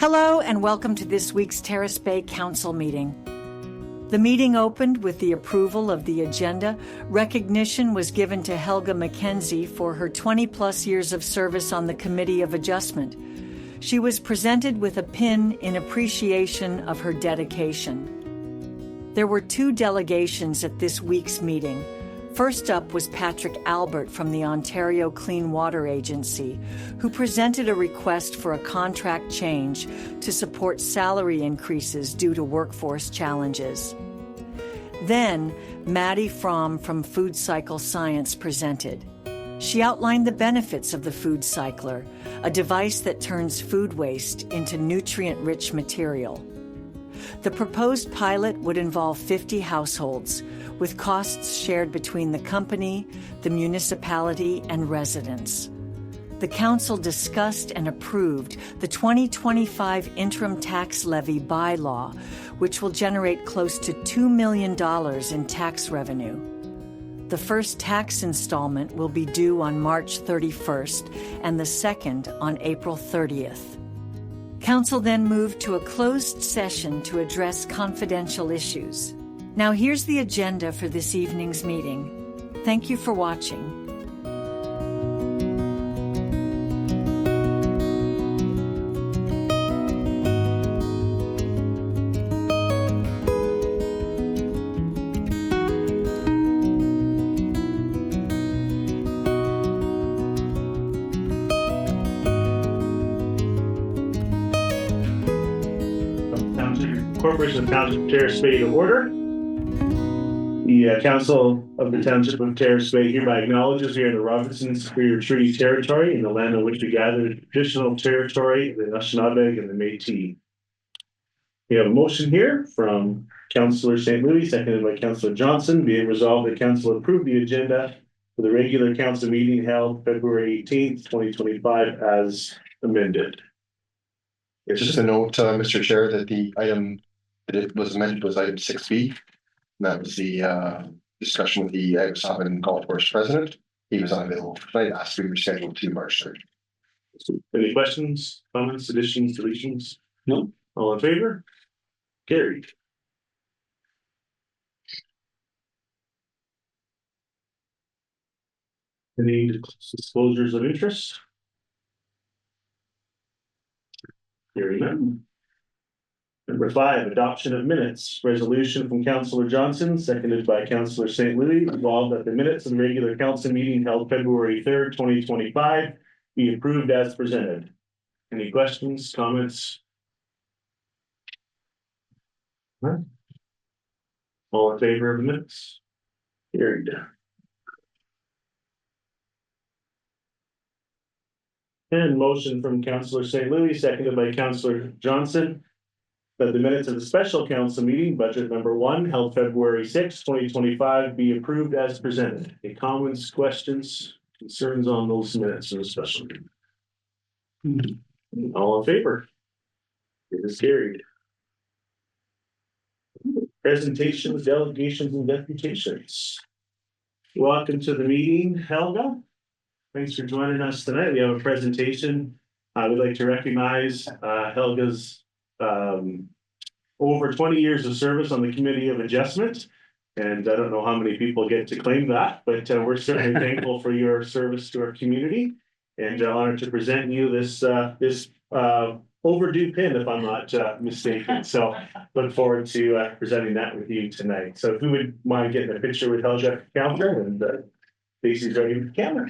Hello and welcome to this week's Terrace Bay Council meeting. The meeting opened with the approval of the agenda. Recognition was given to Helga McKenzie for her 20-plus years of service on the Committee of Adjustment. She was presented with a pin in appreciation of her dedication. There were 2 delegations at this week's meeting. First up was Patrick Albert from the Ontario Clean Water Agency, who presented a request for a contract change to support salary increases due to workforce challenges. Then, Maddie Fromm from Food Cycle Science presented. She outlined the benefits of the Food Cycler, a device that turns food waste into nutrient-rich material. The proposed pilot would involve 50 households, with costs shared between the company, the municipality, and residents. The council discussed and approved the 2025 interim tax levy bylaw, which will generate close to $2 million in tax revenue. The first tax installment will be due on March 31st and the second on April 30th. Council then moved to a closed session to address confidential issues. Now here's the agenda for this evening's meeting. Thank you for watching. Corporation of Township of Terrace Bay to order. The Council of the Township of Terrace Bay hereby acknowledges we are the Robinson Superior Treaty Territory in the land on which we gather the traditional territory of the Anishinaabe and the Métis. We have a motion here from Councillor St. Louis, seconded by Councillor Johnson. Be it resolved that Council approve the agenda for the regular Council meeting held February 18th, 2025 as amended. It's just a note, Mr. Chair, that the item that it was amended was item 6B. That was the discussion with the Agasavan Golf Course president. He was unavailable tonight, asked to be rescheduled to March 3rd. Any questions, comments, additions, deletions? No. All in favor? Carried. Any disclosures of interest? Hearing none. Number 5, adoption of minutes. Resolution from Councillor Johnson, seconded by Councillor St. Louis, resolved that the minutes of the regular council meeting held February 3rd, 2025 be approved as presented. Any questions, comments? None? All in favor of the minutes? Carried. And motion from Councillor St. Louis, seconded by Councillor Johnson, that the minutes of the special council meeting, budget number 1, held February 6, 2025, be approved as presented. Any comments, questions, concerns on those minutes of the special meeting? All in favor? It is carried. Presentations, delegations, and deputations. Welcome to the meeting, Helga. Thanks for joining us tonight. We have a presentation. I would like to recognize Helga's over 20 years of service on the Committee of Adjustment. And I don't know how many people get to claim that, but we're certainly thankful for your service to our community. And honored to present you this overdue pin, if I'm not mistaken. So look forward to presenting that with you tonight. So if we would mind getting a picture with Helga Counter, and Stacey's ready with the camera.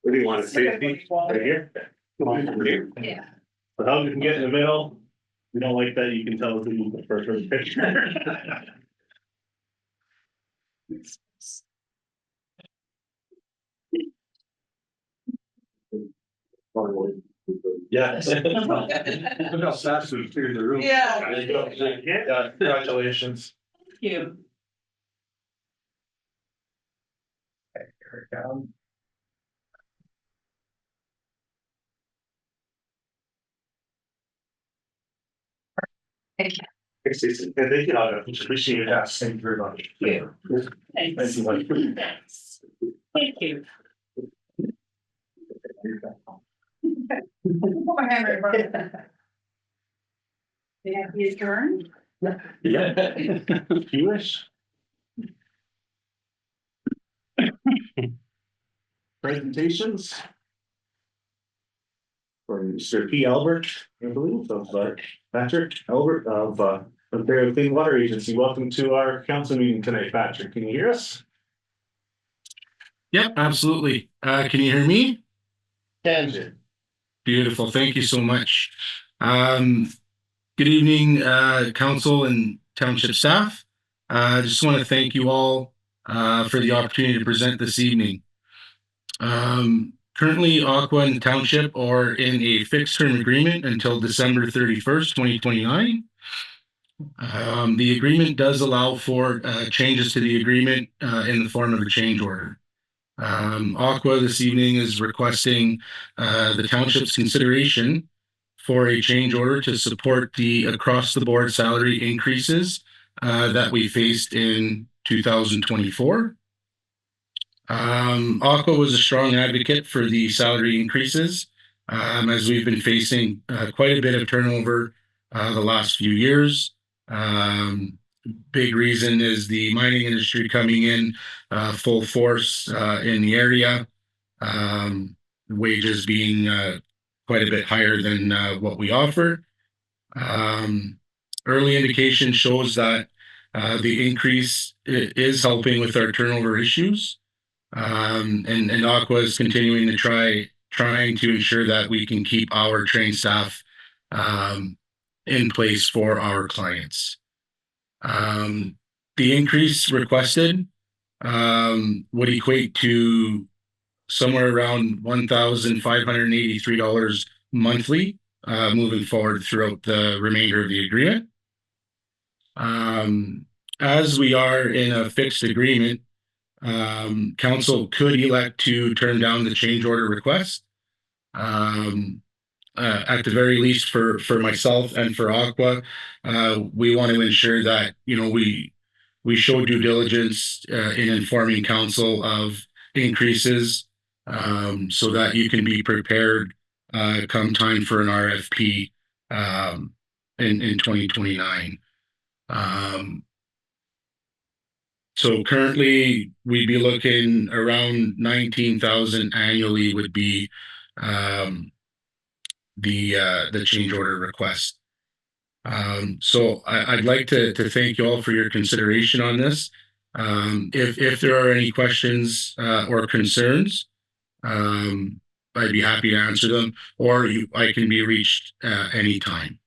What do you want to say? Right here? Come on, here. Yeah. So Helga can get in the middle. If you don't like that, you can tell us who the first picture. Yeah. Look how fast we cleared the room. Yeah. There you go. Yeah. Congratulations. Thank you. Okay, here we go. Thank you. And thank you, Helga. Appreciate it. Yes, thank you very much. Thank you. Thanks. Thank you. Thanks. Thank you. They have his turn. Yeah. If you wish. Presentations. From Sir P. Albert, I believe, of Patrick Albert of Ontario Clean Water Agency. Welcome to our council meeting tonight, Patrick. Can you hear us? Yep, absolutely. Can you hear me? Can Beautiful. Thank you so much. Good evening, council and township staff. I just want to thank you all for the opportunity to present this evening. Currently, Aqua and the township are in a fixed term agreement until December 31st, 2029. The agreement does allow for changes to the agreement in the form of a change order. Aqua this evening is requesting the township's consideration for a change order to support the across the board salary increases that we faced in 2024. Aqua was a strong advocate for the salary increases as we've been facing quite a bit of turnover the last few years. Big reason is the mining industry coming in full force in the area, wages being quite a bit higher than what we offer. Early indication shows that the increase is helping with our turnover issues, and Aqua is continuing to trying to ensure that we can keep our trained staff in place for our clients. The increase requested would equate to somewhere around $1,583 monthly moving forward throughout the remainder of the agreement. As we are in a fixed agreement, council could elect to turn down the change order request. At the very least for myself and for Aqua, we want to ensure that, we show due diligence in informing council of increases so that you can be prepared come time for an RFP in 2029. So currently we'd be looking around 19,000 annually would be the change order request. So I'd like to thank you all for your consideration on this. If there are any questions or concerns, I'd be happy to answer them, or I can be reached anytime.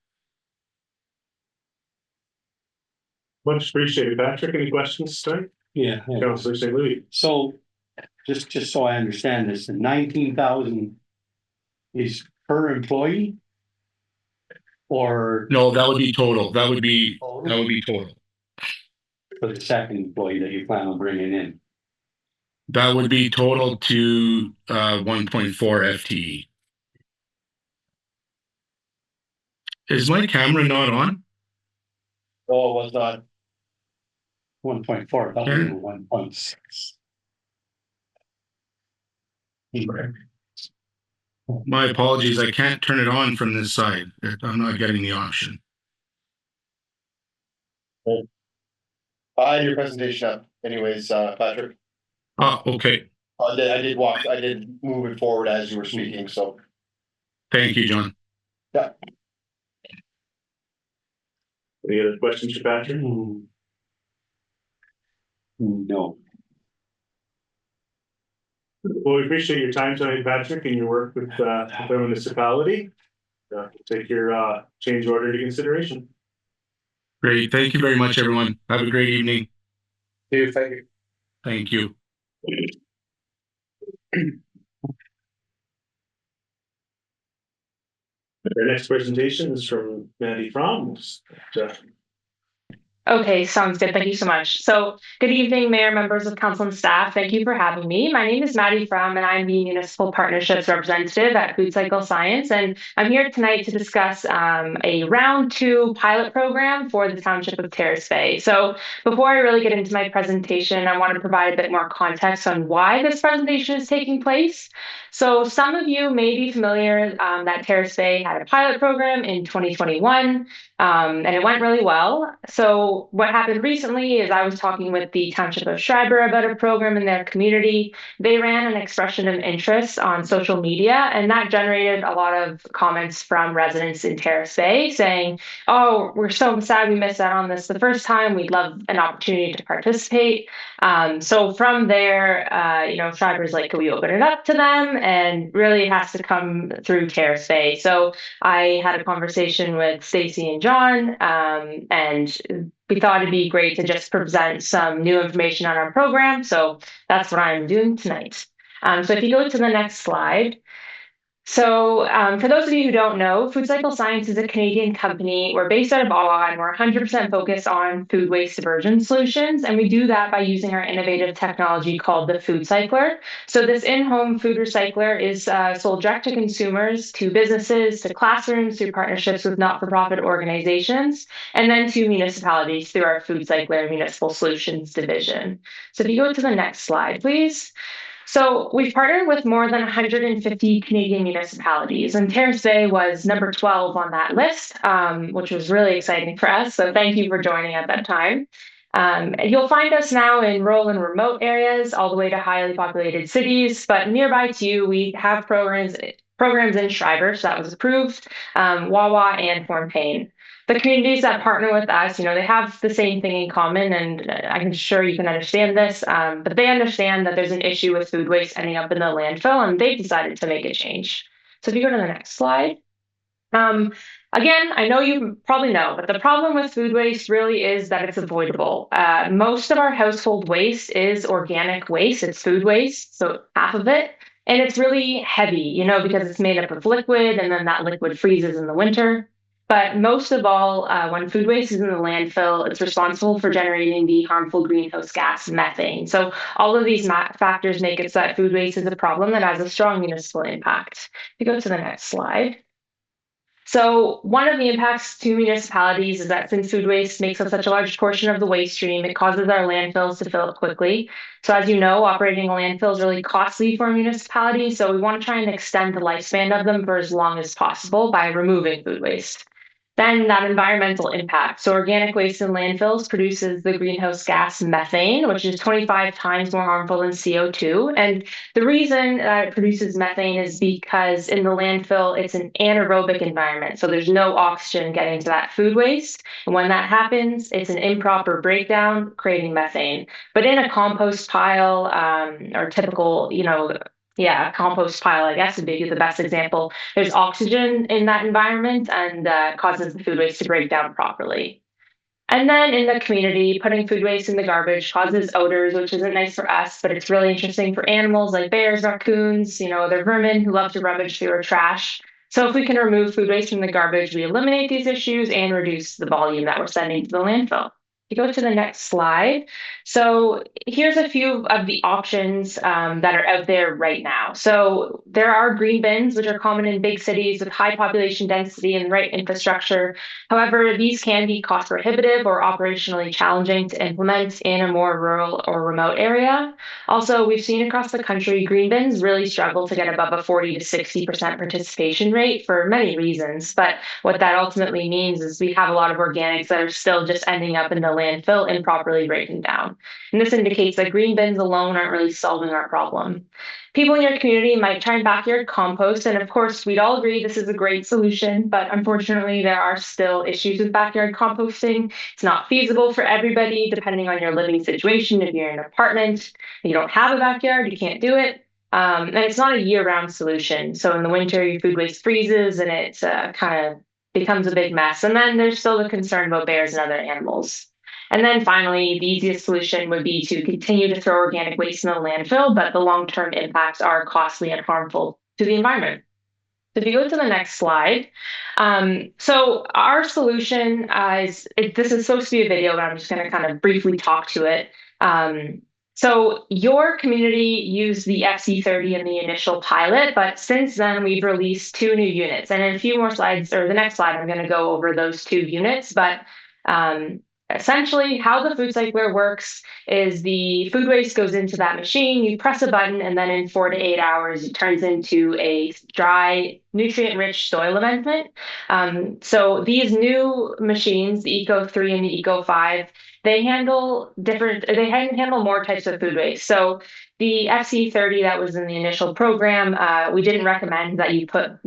Much appreciated, Patrick. Any questions tonight? Yeah. Councilor St. Louis. So, just so I understand this, the 19,000 is per employee? Or No, that would be total. That would be total. for the second employee that you plan on bringing in? That would be total to 1.4 FTE. Is my camera not on? Oh, it was not 1.4, that was 1.6. My apologies. I can't turn it on from this side. I'm not getting the option. your presentation up anyways, Patrick. Oh, okay. I did move it forward as you were speaking, so. Thank you, John. Yeah. Any other questions for Patrick? No. Well, we appreciate your time tonight, Patrick, and your work with our municipality. Take your change order into consideration. Great. Thank you very much, everyone. Have a great evening. Thank you. Thank you. Our next presentation is from Mandy Fromm. Okay, sounds good. Thank you so much. So, good evening, Mayor, members of council and staff. Thank you for having me. My name is Maddie Frum, and I'm the Municipal Partnerships Representative at Food Cycle Science. And I'm here tonight to discuss a round 2 pilot program for the Township of Terrace Bay. So, before I really get into my presentation, I want to provide a bit more context on why this presentation is taking place. So, some of you may be familiar that Terrace Bay had a pilot program in 2021. And it went really well. So what happened recently is I was talking with the Township of Schreiber about a program in their community. They ran an expression of interest on social media, and that generated a lot of comments from residents in Terrace Bay saying, "Oh, we're so sad we missed out on this the first time. We'd love an opportunity to participate." So from there, Schreiber's like, "Can we open it up to them?" And really, it has to come through Terrace Bay. So I had a conversation with Stacy and John, and we thought it'd be great to just present some new information on our program. So that's what I'm doing tonight. So if you go to the next slide. So, for those of you who don't know, Food Cycle Science is a Canadian company. We're based out of Ottawa and we're 100% focused on food waste diversion solutions. And we do that by using our innovative technology called the Food Cycler. So, this in home food recycler is sold direct to consumers, to businesses, to classrooms through partnerships with not for profit organizations, and then to municipalities through our Food Cycler Municipal Solutions division. So, if you go to the next slide, please. So we've partnered with more than 150 Canadian municipalities, and Terrace Bay was number 12 on that list, which was really exciting for us. So thank you for joining at that time. You'll find us now in rural and remote areas, all the way to highly populated cities. But nearby to you, we have programs in Schreiber, so that was approved, Wawa, and Hornpain. The communities that partner with us, they have the same thing in common, and I'm sure you can understand this, but they understand that there's an issue with food waste ending up in the landfill, and they've decided to make a change. So if you go to the next slide. Again, I know you probably know, but the problem with food waste really is that it's avoidable. Most of our household waste is organic waste, it's food waste, so half of it. And it's really heavy, because it's made up of liquid and then that liquid freezes in the winter. But most of all, when food waste is in the landfill, it's responsible for generating the harmful greenhouse gas methane. So all of these factors make it so that food waste is a problem that has a strong municipal impact. If you go to the next slide. So one of the impacts to municipalities is that since food waste makes up such a large portion of the waste stream, it causes our landfills to fill up quickly. So as you know, operating a landfill is really costly for municipalities. So we want to try and extend the lifespan of them for as long as possible by removing food waste. Then that environmental impact. So organic waste in landfills produces the greenhouse gas methane, which is 25 times more harmful than CO2. And the reason that it produces methane is because in the landfill, it's an anaerobic environment. So there's no oxygen getting to that food waste. And when that happens, it's an improper breakdown, creating methane. But in a compost pile or typical, compost pile, I guess would be the best example. There's oxygen in that environment and causes the food waste to break down properly. And then in the community, putting food waste in the garbage causes odors, which isn't nice for us, but it's really interesting for animals like bears, raccoons, they're vermin who love to rummage through our trash. So if we can remove food waste from the garbage, we eliminate these issues and reduce the volume that we're sending to the landfill. You go to the next slide. So here's a few of the options that are out there right now. So there are green bins, which are common in big cities with high population density and the right infrastructure. However, these can be cost prohibitive or operationally challenging to implement in a more rural or remote area. Also, we've seen across the country, green bins really struggle to get above a 40 to 60% participation rate for many reasons. But what that ultimately means is we have a lot of organics that are still just ending up in the landfill improperly breaking down. And this indicates that green bins alone aren't really solving our problem. People in your community might try backyard compost, and of course, we'd all agree this is a great solution, but unfortunately, there are still issues with backyard composting. It's not feasible for everybody, depending on your living situation. If you're in an apartment, you don't have a backyard, you can't do it. And it's not a year-round solution. So in the winter, your food waste freezes and it kind of becomes a big mess. And then there's still the concern about bears and other animals. And then finally, the easiest solution would be to continue to throw organic waste in the landfill, but the long-term impacts are costly and harmful to the environment. So if you go to the next slide, so our solution this is supposed to be a video, but I'm just going to kind of briefly talk to it. So your community used the FC30 in the initial pilot, but since then we've released 2 new units. And in a few more slides, or the next slide, I'm going to go over those 2 units. But essentially, how the food cycler works is the food waste goes into that machine, you press a button, and then in 4 to 8 hours, it turns into a dry, nutrient-rich soil amendment. So these new machines, the Eco3 and the Eco5, they handle more types of food waste. So the FC30 that was in the initial program, we didn't recommend that you put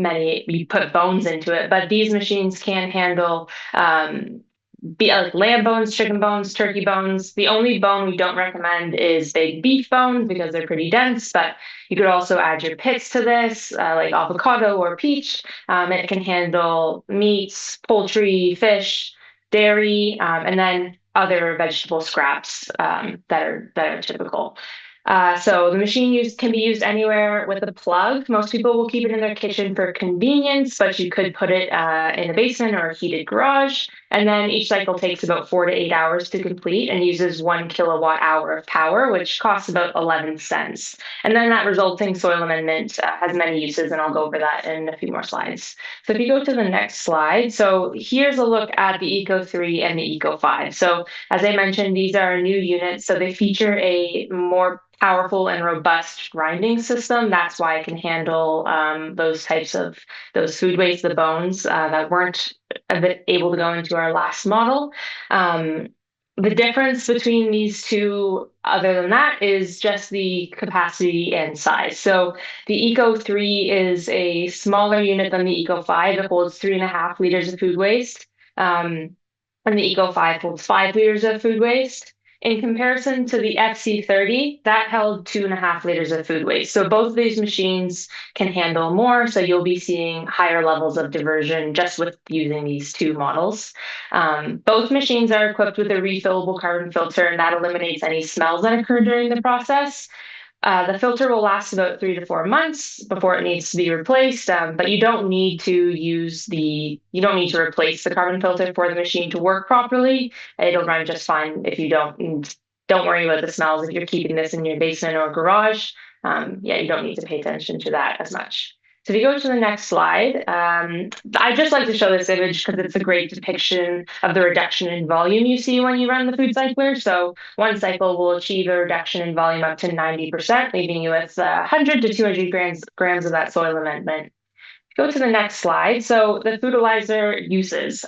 bones into it, but these machines can handle like lamb bones, chicken bones, turkey bones. The only bone we don't recommend is big beef bones because they're pretty dense, but you could also add your pits to this, like avocado or peach. It can handle meats, poultry, fish, dairy, and then other vegetable scraps that are typical. So the machine can be used anywhere with a plug. Most people will keep it in their kitchen for convenience, but you could put it in a basement or a heated garage. And then each cycle takes about 4 to 8 hours to complete and uses 1 kilowatt hour of power, which costs about 11 cents. And then that resulting soil amendment has many uses, and I'll go over that in a few more slides. So if you go to the next slide, so here's a look at the Eco3 and the Eco5. So as I mentioned, these are new units, so they feature a more powerful and robust grinding system. That's why it can handle those food waste, the bones that weren't able to go into our last model. The difference between these two, other than that, is just the capacity and size. So the Eco3 is a smaller unit than the Eco5. It holds 3.5 liters of food waste. And the Eco5 holds 5 liters of food waste. In comparison to the FC30, that held 2.5 liters of food waste. So both of these machines can handle more. So you'll be seeing higher levels of diversion just with using these 2 models. Both machines are equipped with a refillable carbon filter, and that eliminates any smells that occur during the process. The filter will last about 3 to 4 months before it needs to be replaced, but you don't need to replace the carbon filter for the machine to work properly. It'll run just fine if you don't worry about the smells if you're keeping this in your basement or garage. You don't need to pay attention to that as much. So if you go to the next slide, I just like to show this image because it's a great depiction of the reduction in volume you see when you run the food cycler. So one cycle will achieve a reduction in volume up to 90%, leaving you with 100 to 200 grams of that soil amendment. Go to the next slide. So the foodalizer uses.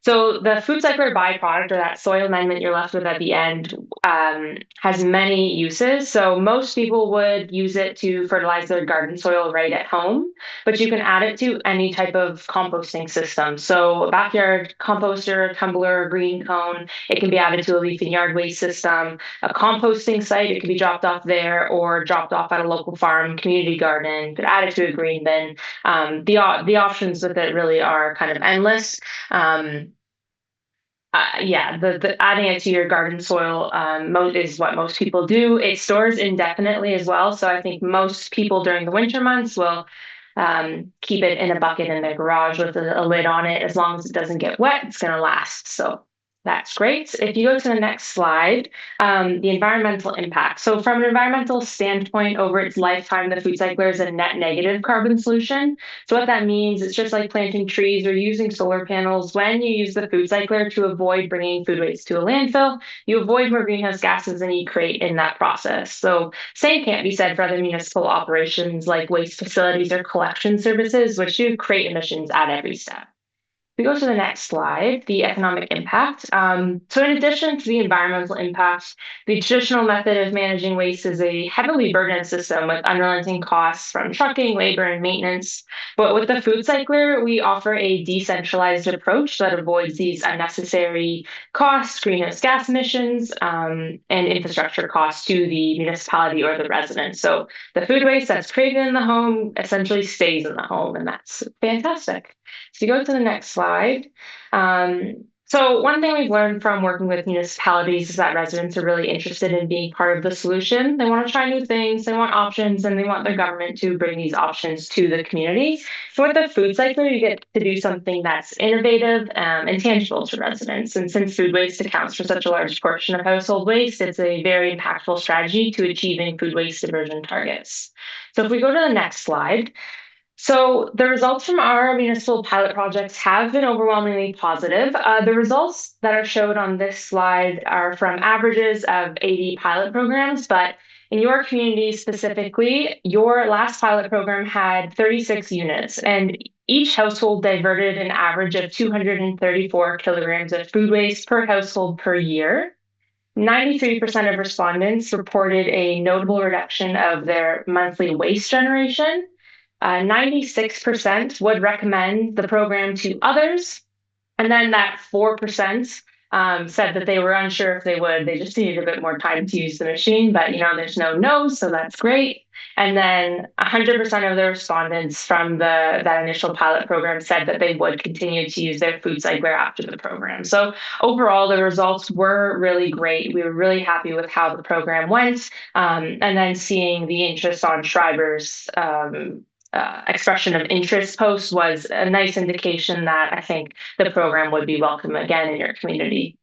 So the food cycler byproduct, or that soil amendment you're left with at the end, has many uses. So most people would use it to fertilize their garden soil right at home, but you can add it to any type of composting system. So a backyard composter, tumbler, green cone, it can be added to a leaf and yard waste system. A composting site, it can be dropped off there or dropped off at a local farm, community garden, you could add it to a green bin. The options with it really are kind of endless. The adding it to your garden soil is what most people do. It stores indefinitely as well. So I think most people during the winter months will keep it in a bucket in their garage with a lid on it. As long as it doesn't get wet, it's going to last. So that's great. If you go to the next slide, the environmental impact. So from an environmental standpoint, over its lifetime, the food cycler is a net negative carbon solution. So what that means, it's just like planting trees or using solar panels. When you use the food cycler to avoid bringing food waste to a landfill, you avoid more greenhouse gases than you create in that process. So same can't be said for other municipal operations like waste facilities or collection services, which do create emissions at every step. We go to the next slide, the economic impact. So in addition to the environmental impact, the traditional method of managing waste is a heavily burdened system with unrelenting costs from trucking, labor, and maintenance. But with the food cycler, we offer a decentralized approach that avoids these unnecessary costs, greenhouse gas emissions, and infrastructure costs to the municipality or the resident. So the food waste that's created in the home essentially stays in the home, and that's fantastic. So you go to the next slide. So one thing we've learned from working with municipalities is that residents are really interested in being part of the solution. They want to try new things, they want options, and they want their government to bring these options to the community. So with the food cycle, you get to do something that's innovative and tangible to residents. And since food waste accounts for such a large portion of household waste, it's a very impactful strategy to achieving food waste diversion targets. So if we go to the next slide, so the results from our municipal pilot projects have been overwhelmingly positive. The results that are showed on this slide are from averages of 80 pilot programs, but in your community specifically, your last pilot program had 36 units, and each household diverted an average of 234 kilograms of food waste per household per year. 93% of respondents reported a notable reduction of their monthly waste generation. 96% would recommend the program to others. And then that 4% said that they were unsure if they would. They just needed a bit more time to use the machine, but there's no no's, so that's great. And then 100% of the respondents from that initial pilot program said that they would continue to use their food cycler after the program. So overall, the results were really great. We were really happy with how the program went. And then seeing the interest on Schreiber's expression of interest post was a nice indication that I think the program would be welcome again in your community.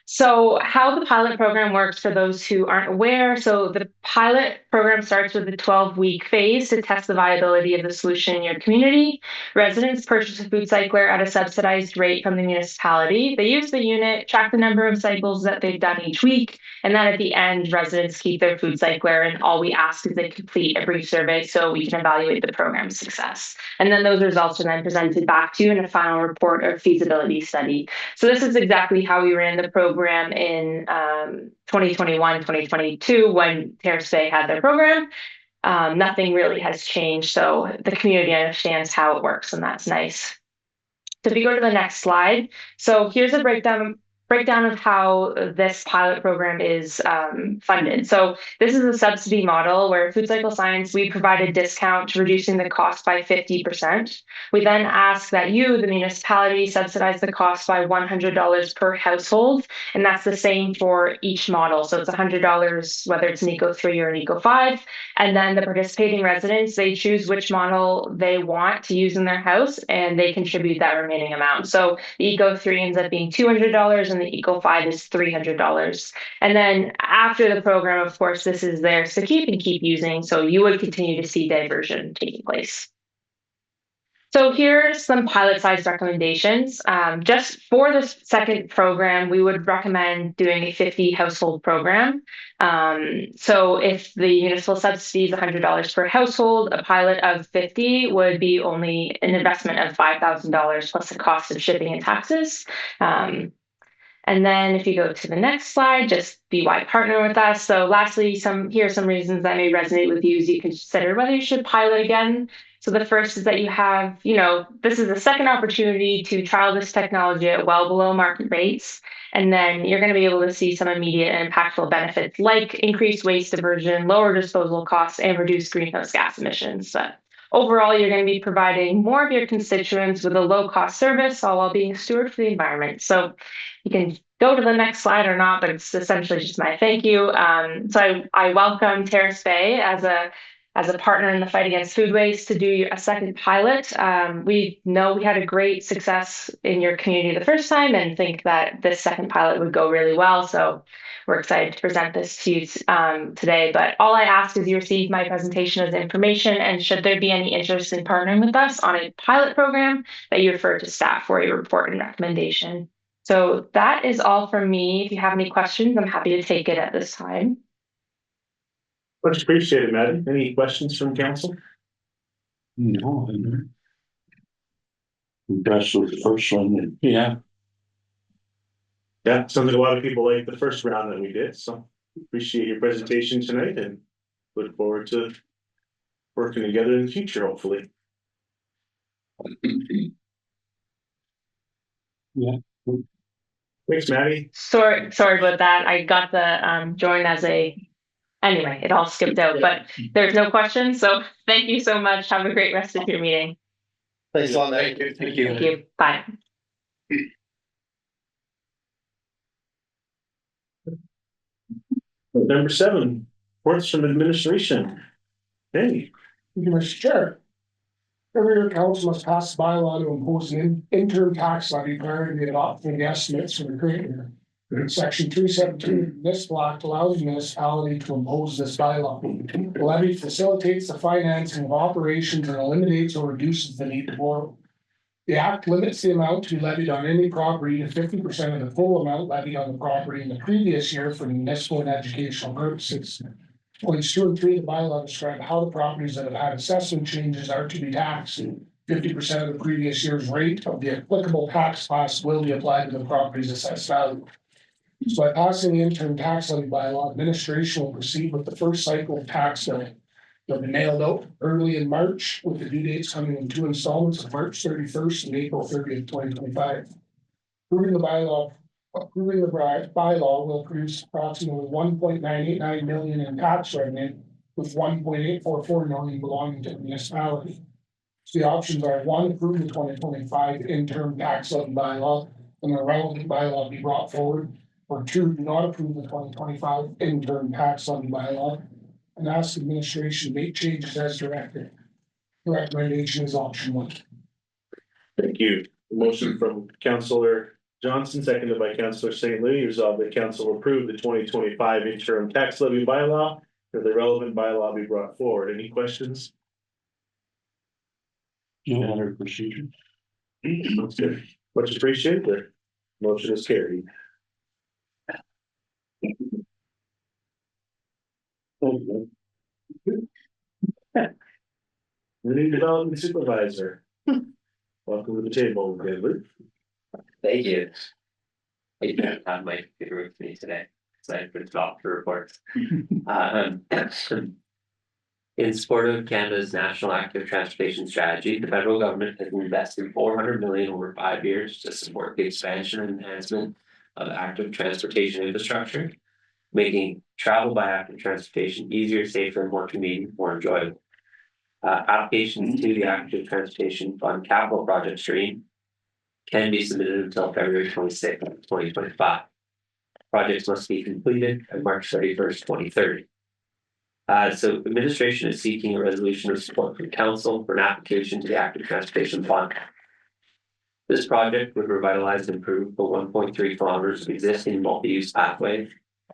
So how the pilot program works for those who aren't aware, so the pilot program starts with a 12-week phase to test the viability of the solution in your community. Residents purchase a food cycler at a subsidized rate from the municipality. They use the unit, track the number of cycles that they've done each week, and then at the end, residents keep their food cycler, and all we ask is they complete a brief survey so we can evaluate the program's success. And then those results are then presented back to you in a final report or feasibility study. So this is exactly how we ran the program in 2021, 2022, when Terrace Bay had their program. Nothing really has changed, so the community understands how it works, and that's nice. So if you go to the next slide, so here's a breakdown of how this pilot program is funded. So this is a subsidy model where Food Cycle Science, we provide a discount to reducing the cost by 50%. We then ask that you, the municipality, subsidize the cost by $100 per household. And that's the same for each model. So it's $100, whether it's an Eco 3 or an Eco 5. And then the participating residents, they choose which model they want to use in their house, and they contribute that remaining amount. So the Eco 3 ends up being $200, and the Eco 5 is $300. And then after the program, of course, this is theirs to keep and keep using. So you would continue to see diversion taking place. So here's some pilot-sized recommendations. Just for the second program, we would recommend doing a 50 household program. So if the municipal subsidy is $100 per household, a pilot of 50 would be only an investment of $5,000 plus the cost of shipping and taxes. And then if you go to the next slide, just BY partner with us. So lastly, here are some reasons that may resonate with you as you consider whether you should pilot again. So the first is that you have, this is a second opportunity to trial this technology at well below market rates. And then you're going to be able to see some immediate and impactful benefits like increased waste diversion, lower disposal costs, and reduced greenhouse gas emissions. But overall, you're going to be providing more of your constituents with a low-cost service, all while being a steward for the environment. So you can go to the next slide or not, but it's essentially just my thank you. So I welcome Terrace Bay as a partner in the fight against food waste to do a second pilot. We know we had a great success in your community the first time and think that this second pilot would go really well. So we're excited to present this to you today. But all I ask is you receive my presentation as information, and should there be any interest in partnering with us on a pilot program, that you refer to staff for your report and recommendation. So that is all from me. If you have any questions, I'm happy to take it at this time. Much appreciated, Maddie. Any questions from council? No, impressed with the first one. Yeah. Yeah, sounds like a lot of people like the first round that we did, so appreciate your presentation tonight and look forward to working together in the future, hopefully. Yeah. Thanks, Maddie. Sorry about that. I got the join as anyway, it all skipped out, but there's no questions. So thank you so much. Have a great rest of your meeting. Thanks a lot, Maddie. Thank you. Thank you. Bye. Number 7, reports from administration. Hey, Thank you, Mr. Chair. Every year, council must pass a bylaw to impose an interim tax levy prior to the adoption of the estimates for the current year. Section 317 of the municipal act allows the municipality to impose this bylaw. The levy facilitates the financing of operations and eliminates or reduces the need to borrow. The act limits the amount to be levied on any property to 50% of the full amount levied on the property in the previous year for municipal and educational purposes. Points 2 and 3 of the bylaw describe how the properties that have had assessment changes are to be taxed. 50% of the previous year's rate of the applicable tax class will be applied to the property's assessed value. So by passing the interim tax levy bylaw, administration will proceed with the first cycle of tax billing. They'll be mailed out early in March, with the due dates coming in 2 installments of March 31st and April 30th, 2025. Approving the bylaw will produce approximately 1.989 million in tax revenue, with 1.844 million belonging to the municipality. So the options are: 1, approve the 2025 interim tax levy bylaw and the relevant bylaw be brought forward, or 2, do not approve the 2025 interim tax levy bylaw and ask administration to make changes as directed. The recommendation is option 1. thank you. Motion from Councillor Johnson, seconded by Councillor St. Louis, resolved that council approve the 2025 interim tax levy bylaw, that the relevant bylaw be brought forward. Any questions? No other procedure. Sounds good. Much appreciated. The motion is carried. The new development supervisor. Welcome to the table, Edward. Thank you. I don't have my computer with me today, so I put it off for reports. In support of Canada's National Active Transportation Strategy, the federal government has invested 400 million over 5 years to support the expansion and enhancement of active transportation infrastructure, making travel by active transportation easier, safer, and more convenient, more enjoyable. Applications to the Active Transportation Fund capital project stream can be submitted until February 26th, 2025. Projects must be completed by March 31st, 2030. So administration is seeking a resolution of support from council for an application to the Active Transportation Fund. This project would revitalize and improve the 1.3 kilometers of existing multi-use pathway,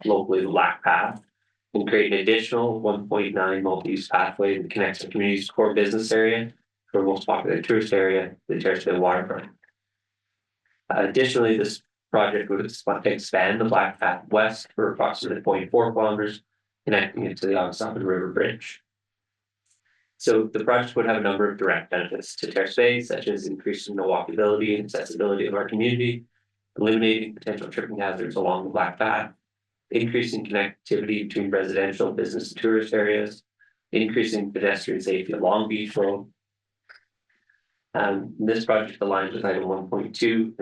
locally the Black Path, and create an additional 1.9 multi-use pathway that connects the community's core business area to our most popular tourist area, the Terrace Bay waterfront. Additionally, this project would expand the Black Path west for approximately 0.4 kilometers, connecting it to the Oxapan River Bridge. So the project would have a number of direct benefits to Terrace Bay, such as increasing the walkability and accessibility of our community, eliminating potential tripping hazards along the Black Path, increasing connectivity between residential, business, and tourist areas, increasing pedestrian safety along Beach Road. This project aligns with item 1.2,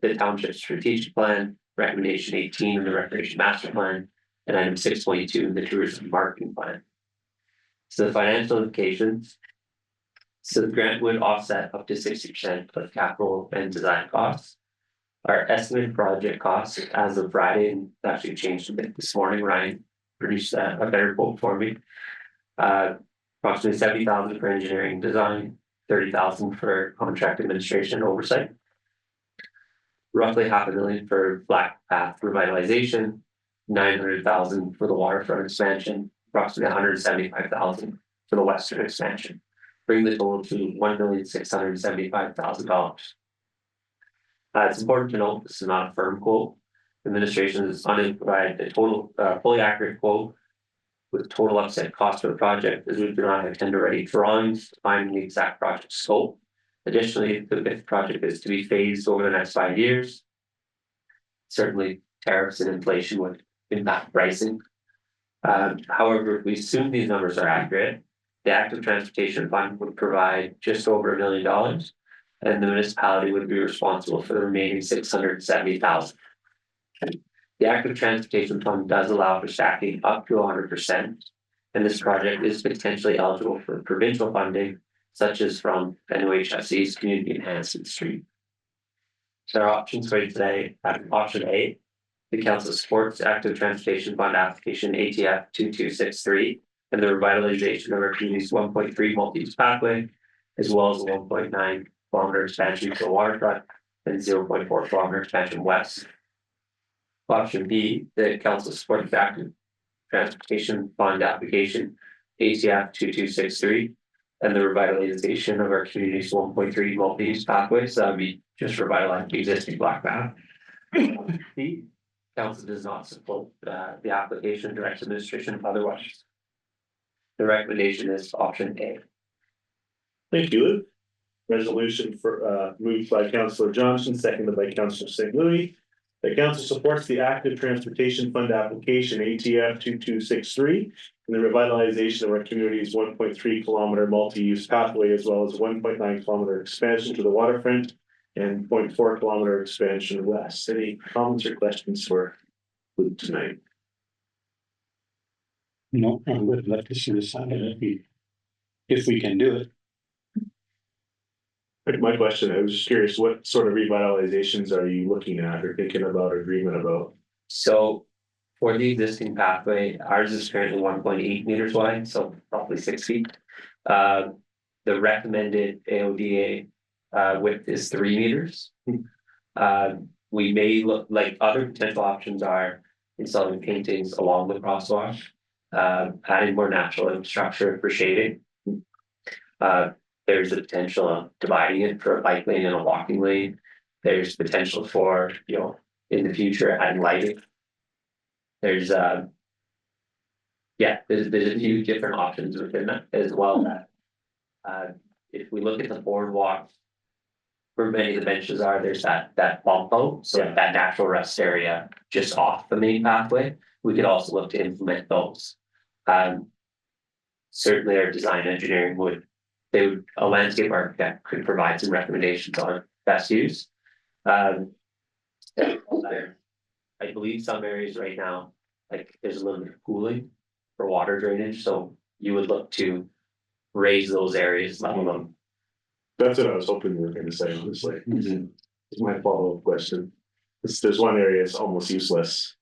the township strategic plan, recommendation 18 of the recreation master plan, and item 6.2 in the tourism marketing plan. So the financial implications. So the grant would offset up to 60% of capital and design costs. Our estimated project costs as of Friday, and actually changed a bit this morning, Ryan produced a better quote for me. Approximately 70,000 for engineering design, 30,000 for contract administration and oversight. Roughly $500,000 for Black Path revitalization, 900,000 for the waterfront expansion, approximately 175,000 for the western expansion, bringing the total to $1,675,000. It's important to note this is not a firm quote. Administration is unable to provide a total, fully accurate quote with total upset cost for the project, as we do not have tender-ready drawings defining the exact project scope. Additionally, if the project is to be phased over the next 5 years, certainly tariffs and inflation would impact pricing. However, if we assume these numbers are accurate, the Active Transportation Fund would provide just over $1 million, and the municipality would be responsible for the remaining $670,000. The Active Transportation Fund does allow for stacking up to 100%, and this project is potentially eligible for provincial funding, such as from NOHSC's Community Enhancement Stream. So our options for today, option A The council supports active transportation fund application ATF 2263 and the revitalization of our community's 1.3 multi-use pathway, as well as a 1.9 kilometer expansion to the waterfront and 0.4 kilometer expansion west. Option B, the council supports the active transportation fund application ATF 2263 and the revitalization of our community's 1.3 multi-use pathway. So that would be just revitalizing the existing black path. The council does not support the application, direct administration, otherwise. The recommendation is option A. Thank you, Luke. Resolution moved by Councillor Johnson, seconded by Councillor St. Louis. The council supports the active transportation fund application ATF 2263 and the revitalization of our community's 1.3 kilometer multi-use pathway, as well as 1.9 kilometer expansion to the waterfront and 0.4 kilometer expansion west. Any comments or questions for Luke tonight? No, I would like to see this on it if we can do it. My question, I was just curious, what sort of revitalizations are you looking at or thinking about or dreaming about? So for the existing pathway, ours is currently 1.8 meters wide, so roughly 6 feet. The recommended AODA width is 3 meters. We may look like other potential options are installing paintings along the crosswalk, adding more natural infrastructure for shading. There's the potential of dividing it for a bike lane and a walking lane. There's potential for, in the future, adding lighting. There's there's a few different options within that as well. That if we look at the boardwalk, where many of the benches are, there's that bump out, so that natural rest area just off the main pathway. We could also look to implement those. Certainly, our design engineering a landscape architect could provide some recommendations on best use. I believe some areas right now, like there's a little bit of cooling for water drainage, so you would look to raise those areas, level them. That's what I was hoping you were going to say, honestly. It's my follow-up question. There's one area that's almost useless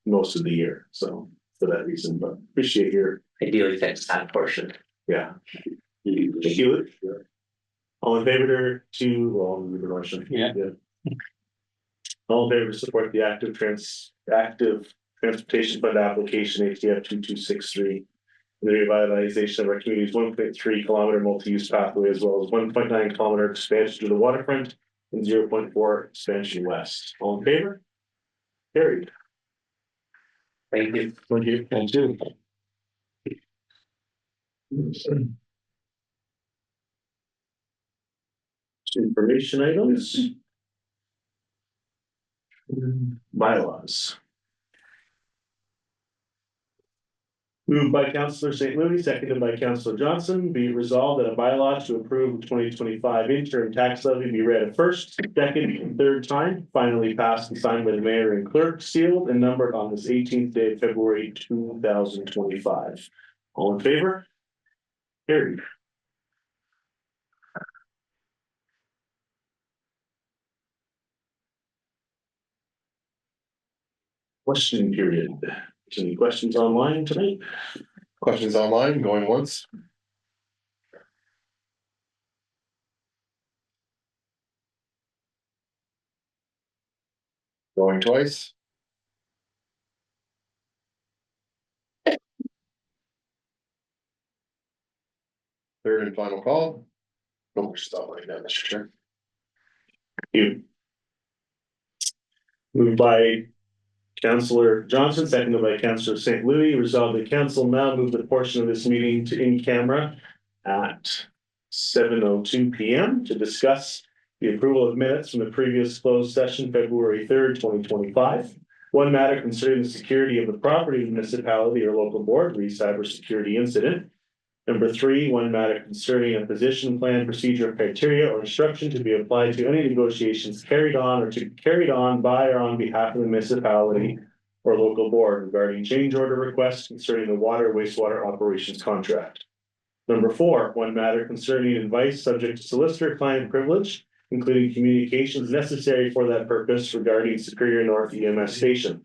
most of the year, so for that reason, but appreciate your. Ideally fix that portion. Yeah. Thank you. All in favor I'll move the motion. Yeah. All in favor to support the active transportation fund application ATF 2263. The revitalization of our community's 1.3 kilometer multi-use pathway, as well as 1.9 kilometer expansion to the waterfront and 0.4 expansion west. All in favor? Carried. Thank you. Thank you. Thank you. Information items. Bylaws. Moved by Councillor St. Louis, seconded by Councillor Johnson. Be it resolved that a bylaw to approve the 2025 interim tax levy be read a first, second, and third time, finally passed and signed by the mayor and clerk, sealed and numbered on this 18th day of February 2025. All in favor? Carried. Question period. Any questions online tonight? Questions online, going once? Going twice? Third and final call? No more stuff like that, Mr. Chair. You. Moved by Councillor Johnson, seconded by Councillor St. Louis. Resolved the council now move the portion of this meeting to in camera at 7:02 p.m. to discuss the approval of minutes from the previous closed session, February 3rd, 2025. One matter concerning the security of the property of the municipality or local board, cybersecurity incident. Number 3, one matter concerning a position plan, procedure, criteria, or instruction to be applied to any negotiations carried on by or on behalf of the municipality or local board regarding change order requests concerning the water wastewater operations contract. Number 4, one matter concerning advice subject to solicitor client privilege including communications necessary for that purpose regarding Superior North EMS Station.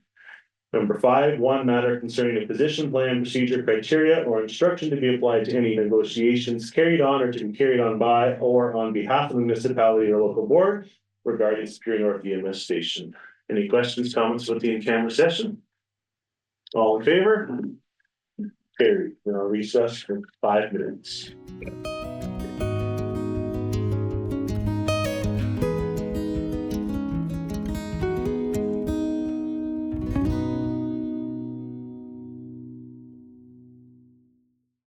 Number 5, one matter concerning a position plan, procedure, criteria, or instruction to be applied to any negotiations carried on or to be carried on by or on behalf of the municipality or local board regarding Superior North EMS Station. Any questions, comments with the in-camera session? All in favor? Carried. We'll recess for 5 minutes.